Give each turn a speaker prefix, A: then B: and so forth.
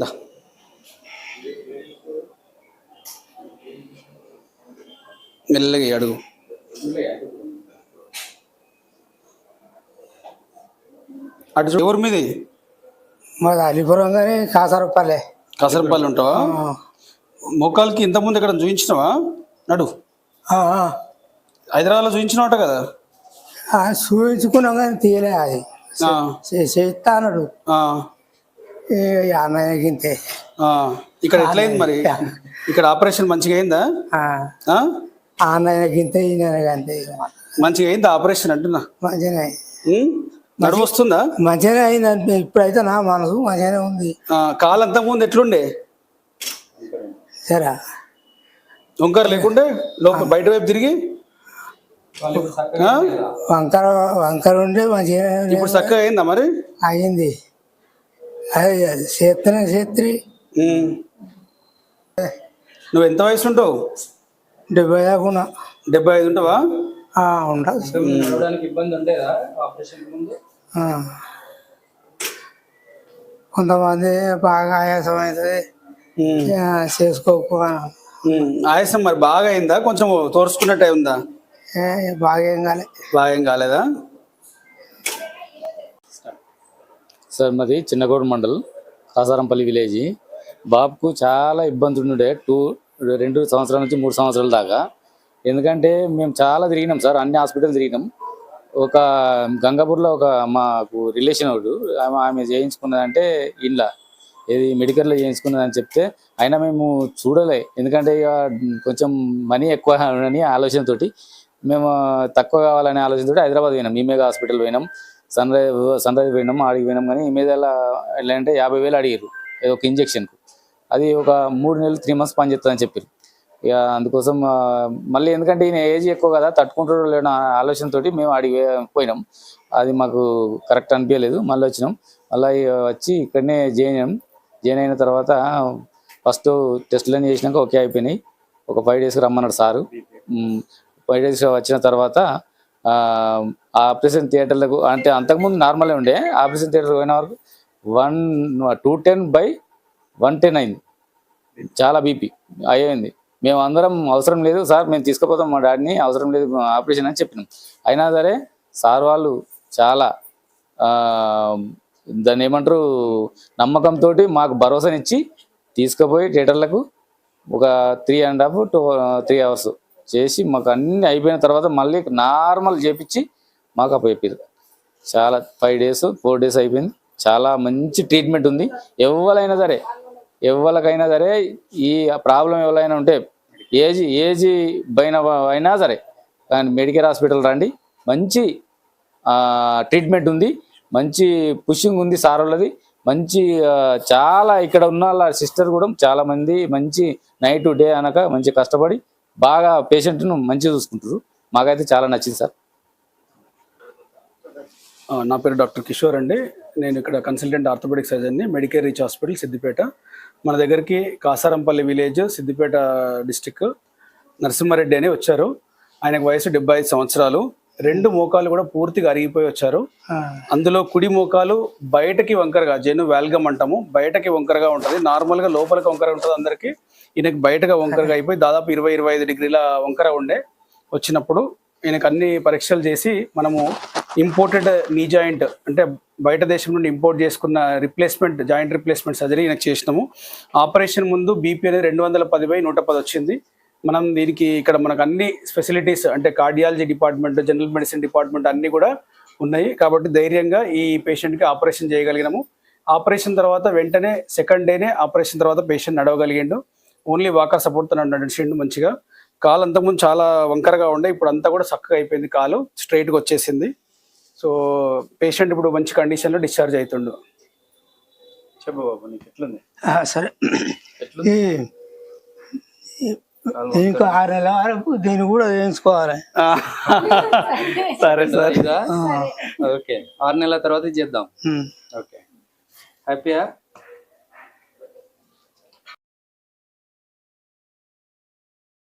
A: దా. మెల్లగా అడుగు. అటు చూడు. ఎవరి మీది?
B: మాది అలీపురం కానీ కాసరపల్లె.
A: కాసరపల్లి ఉంటావా? మోకాలకి ఇంతకుముందు ఇక్కడ చూపించినావా? నడు. హైదరాబాద్లో చూపించినవాట కదా?
B: చూపించుకున్నాం కానీ తీయలే. అది చేస్తా అన్నాడు అన్నయ్యకింతే.
A: ఇక్కడ ఎట్లయింది మరి? ఇక్కడ ఆపరేషన్ మంచిగా అయిందా?
B: అన్నయ్యకింతే ఈయనకంతే.
A: మంచిగా అయిందా ఆపరేషన్ అంటున్నా?
B: మంచిగానే
A: నడుము వస్తుందా?
B: మంచిగానే అయింది. ఇప్పుడైతే నా మనసు మంచిగానే ఉంది.
A: కాలు అంతకుముందు ఎట్లుండే?
B: సరే
A: వంకర లేకుండే లోపల బయట వైపు తిరిగి
B: వంకర వంకర ఉండే మంచిగా.
A: ఇప్పుడు చక్కగా అయిందా మరి?
B: అయింది. అది చేత్రి.
A: నువ్వు ఎంత వయసు ఉంటావు?
B: 70 దాకా ఉన్నా.
A: 75 ఉంటావా?
B: ఉండదు.
C: ఇబ్బంది ఉండేదా ఆపరేషన్ ముందు?
B: కొంతమంది బాగా ఆయాసం అవుతుంది చేసుకోకపో.
A: ఆయాసం మరి బాగా అయిందా? కొంచెం తోర్చుకున్నట్టు ఉందా?
B: బాగా ఏం కాలే.
A: బాగా ఏం కాలేదా?
C: సార్ మాది చిన్నగూడ మండల్ కాసారంపల్లి విలేజ్. బాబుకు చాలా ఇబ్బంది ఉండే 2 సంవత్సరాల నుంచి 3 సంవత్సరాల దాకా. ఎందుకంటే మేము చాలా తిరిగినాం సార్, అన్ని హాస్పిటల్ తిరిగినాం. ఒక గంగాపూర్లో ఒక మాకు రిలేషన్ వాడు ఆమె చేయించుకున్నదంటే ఇంట్లో ఏది మెడికల్లో చేయించుకున్నదని చెప్తే అయినా మేము చూడలే. ఎందుకంటే ఇక కొంచెం మనీ ఎక్కువ అని ఆలోచనతోటి మేము తక్కువ కావాలనే ఆలోచనతో హైదరాబాద్ పోయినాం. ఈమెగా హాస్పిటల్ పోయినాం, సన్ రైజ్ పోయినాం. ఆడికి పోయినాం కానీ ఈమెద ఎలా అంటే 50,000 అడిగారు ఒక ఇంజక్షన్కు. అది ఒక 3 నెలలు 3 మంత్స్ పనిచేస్తుందని చెప్పారు. ఇక అందుకోసం మళ్ళీ ఎందుకంటే ఈయన ఏజ్ ఎక్కువ కదా, తట్టుకుంటాడో లేని ఆలోచనతో మేము ఆడికి పోయినాం. అది మాకు కరెక్ట్ అనిపించలేదు. మళ్ళీ వచ్చినాం. మళ్ళీ వచ్చి ఇక్కడనే జాయిన్ అయిన తర్వాత ఫస్ట్ టెస్టులన్నీ చేసినాక ఓకే అయిపోయినాయి. ఒక 5 డేస్కి రమ్మన్నాడు సారు. 5 డేస్ వచ్చిన తర్వాత ఆపరేషన్ థియేటర్లకు అంటే అంతకుముందు నార్మలే ఉండే. ఆపరేషన్ థియేటర్ పోయిన వరకు 210/110 అయింది. చాలా బీపీ అయ్యింది. మేము అందరం అవసరం లేదు సార్, మేము తీసుకుపోతాం మా డాడీని, అవసరం లేదు ఆపరేషన్ అని చెప్పినాం. అయినా సరే సార్ వాళ్ళు చాలా దాన్ని ఏమంటారు నమ్మకంతో మాకు భరోసానిచ్చి తీసుకుపోయి థియేటర్లకు ఒక 3.5 to 3 hours చేసి మాకు అన్నీ అయిపోయిన తర్వాత మళ్ళీ నార్మల్ చేపించి మాకు అప్పచెప్పారు. చాలా 5 days 4 days అయిపోయింది. చాలా మంచి ట్రీట్మెంట్ ఉంది. ఎవరికైనా సరే ఈ ప్రాబ్లం ఎవరైనా ఉంటే ఏజ్ అయినా సరే కానీ మెడికేర్ హాస్పిటల్ రండి. మంచి ట్రీట్మెంట్ ఉంది, మంచి పుషింగ్ ఉంది సార్ వాళ్ళది. మంచి చాలా ఇక్కడ ఉన్న వాళ్ళ సిస్టర్ కూడా చాలా మంది మంచి నైట్ డే అనక మంచి కష్టపడి బాగా పేషెంట్ను మంచిగా చూసుకుంటారు. మాకైతే చాలా నచ్చింది సార్.
A: నా పేరు డాక్టర్ కిషోర్ అండి. నేను ఇక్కడ కన్సల్టెంట్ ఆర్థోపెడిక్ సర్జన్ని, మెడికేర్ రీచ్ హాస్పిటల్ సిద్దిపేట. మన దగ్గరికి కాసారంపల్లి విలేజ్ సిద్దిపేట డిస్టిక్ నరసింహారెడ్డి అని వచ్చారు. ఆయనకు వయసు 75 సంవత్సరాలు. 2 మోకాలు కూడా పూర్తిగా అరిగిపోయి వచ్చారు. అందులో కుడి మోకాలు బయటకి వంకరగా, జెను వాల్గమ్ అంటాము, బయటకి వంకరగా ఉంటుంది. నార్మల్గా లోపలికి వంకర ఉంటుంది అందరికీ. ఈయనకి బయటగా వంకరగా అయిపోయి దాదాపు 20-25 డిగ్రీల వంకర వచ్చినప్పుడు ఈయనకు అన్ని పరీక్షలు చేసి మనము ఇంపోర్టెడ్ నీ జాయింట్ అంటే బయట దేశం నుండి ఇంపోర్ట్ చేసుకున్న జాయింట్ రిప్లేస్మెంట్ సర్జరీ ఈయనకు చేసినాము. ఆపరేషన్ ముందు బీపీ అనేది 210/110 వచ్చింది. మనం దీనికి ఇక్కడ మనకు అన్ని ఫెసిలిటీస్ అంటే cardiology department, general medicine department అన్నీ కూడా ఉన్నాయి. కాబట్టి ధైర్యంగా ఈ పేషెంట్కి ఆపరేషన్ చేయగలిగినాము. ఆపరేషన్ తర్వాత వెంటనే సెకండ్ డేనే ఆపరేషన్ తర్వాత పేషెంట్ నడవగలిగిండు. ఓన్లీ వాకర్ సపోర్ట్తో నడిచిండు మంచిగా. కాలు అంతకుముందు చాలా వంకరగా ఉండే, ఇప్పుడు అంతా కూడా చక్కగా అయిపోయింది. కాలు స్ట్రైట్గా వచ్చేసింది. సో పేషెంట్ ఇప్పుడు మంచి కండిషన్లో డిశ్చార్జ్ అవుతుండు. చెప్పు బాబు, నీకు ఎట్లుంది?
B: సరే, ఇంకా 6 నెలల వరకు దీన్ని కూడా వేయించుకోవాలి.
A: సరే సార్,
C: ఓకే. 6 నెలల తర్వాత చేద్దాం. ఓకే, హ్యాపీయా?